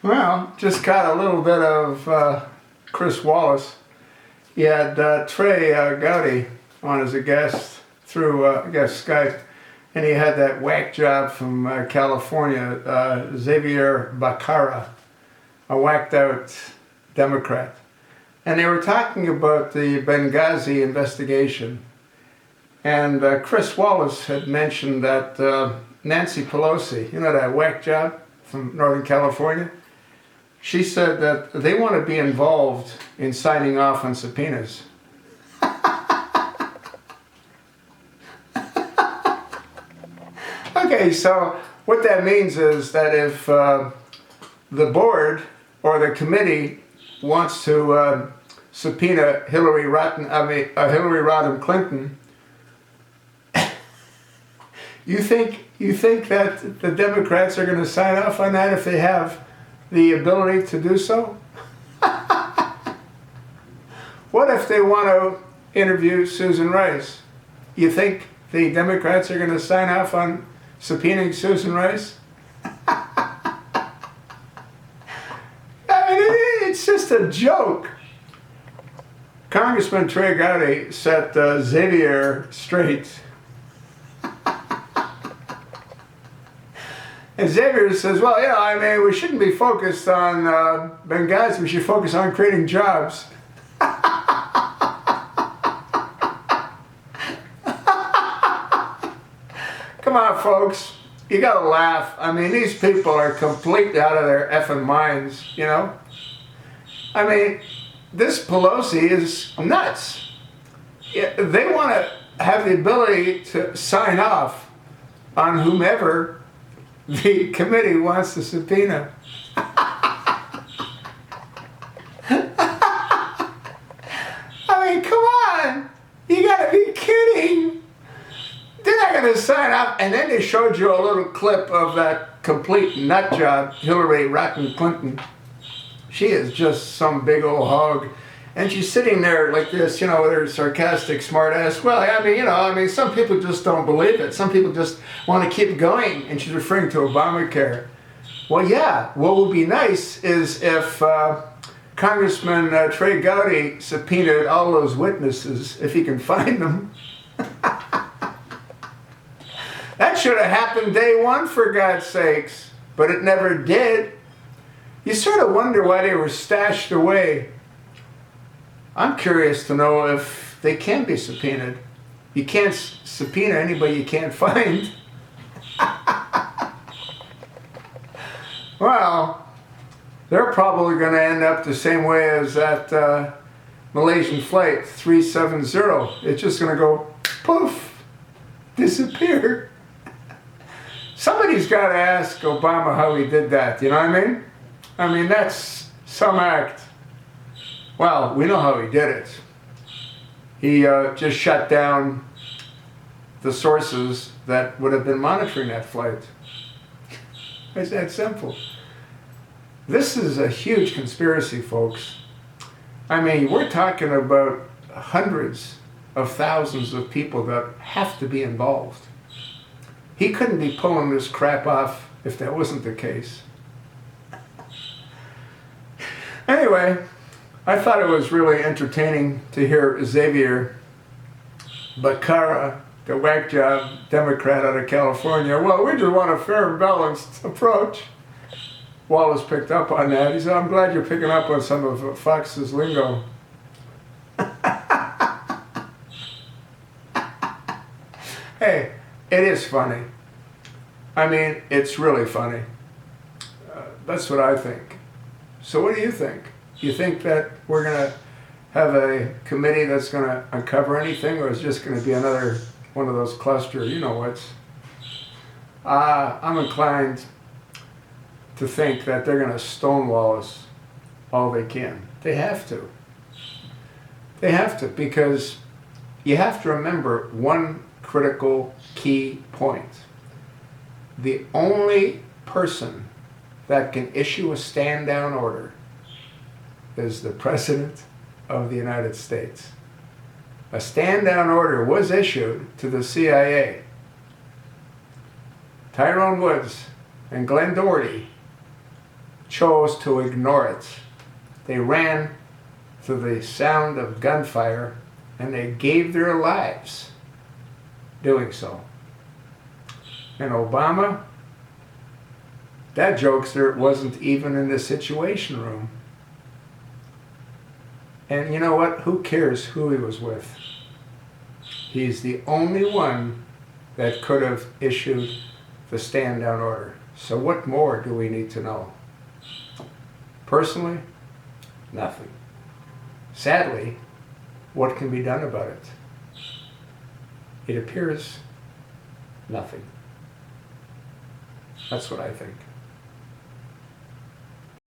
Well, just got a little bit of Chris Wallace. He had Trey Gowdy on as a guest through, I guess, Skype. And he had that whack job from California, Xavier Bacerra, a whacked out Democrat. And they were talking about the Benghazi investigation. And Chris Wallace had mentioned that Nancy Pelosi, you know, that whack job from Northern California, she said that they want to be involved in signing off on subpoenas. Okay, so what that means is that if the board or the committee wants to subpoena Hillary Rodham Clinton, you think that the Democrats are going to sign off on that if they have the ability to do so? What if they want to interview Susan Rice? You think the Democrats are going to sign off on subpoenaing Susan Rice? I mean, it's just a joke. Congressman Trey Gowdy set Xavier straight. And Xavier says, well, you know, I mean, we shouldn't be focused on Benghazi, we should focus on creating jobs. Come on, folks. You gotta laugh. I mean, these people are completely out of their effing minds, you know? I mean, this Pelosi is nuts. They want to have the ability to sign off on whomever the committee wants to subpoena. I mean, come on. You gotta be kidding. They're not going to sign up. And then they showed you a little clip of that complete nut job, Hillary Rodham Clinton. She is just some big old hog. And she's sitting there like this, you know, with her sarcastic smartass. Well, I mean, you know, I mean, some people just don't believe it. Some people just want to keep going. And she's referring to Obamacare. Well, yeah, what would be nice is if Congressman Trey Gowdy subpoenaed all those witnesses, if he can find them. That should have happened day one, for God's sakes. But it never did. You sort of wonder why they were stashed away. I'm curious to know if they can be subpoenaed. You can't subpoena anybody you can't find. Well, they're probably going to end up the same way as that Malaysian flight 370. It's just going to go poof, disappear. Somebody's got to ask Obama how he did that, you know what I mean? I mean, that's some act. Well, we know how he did it. He just shut down the sources that would have been monitoring that flight. It's that simple. This is a huge conspiracy, folks. I mean, we're talking about hundreds of thousands of people that have to be involved. He couldn't be pulling this crap off if that wasn't the case. Anyway, I thought it was really entertaining to hear Xavier Bacerra, the whack job Democrat out of California. Well, we just want a fair and balanced approach. Wallace picked up on that. He said, I'm glad you're picking up on some of Fox's lingo. Hey, it is funny. I mean, it's really funny. That's what I think. So what do you think? You think that we're going to have a committee that's going to uncover anything, or is it just going to be another one of those cluster, you know what's? I'm inclined to think that they're going to stonewall us all they can. They have to. They have to, because you have to remember one critical key point. The only person that can issue a stand-down order is the President of the United States. A stand-down order was issued to the CIA. Tyrone Woods and Glenn Doherty chose to ignore it. They ran to the sound of gunfire and they gave their lives doing so. And Obama, that jokester wasn't even in the Situation Room. And you know what? Who cares who he was with? He's the only one that could have issued the stand-down order. So what more do we need to know? Personally, nothing. Sadly, what can be done about it? It appears nothing. That's what I think.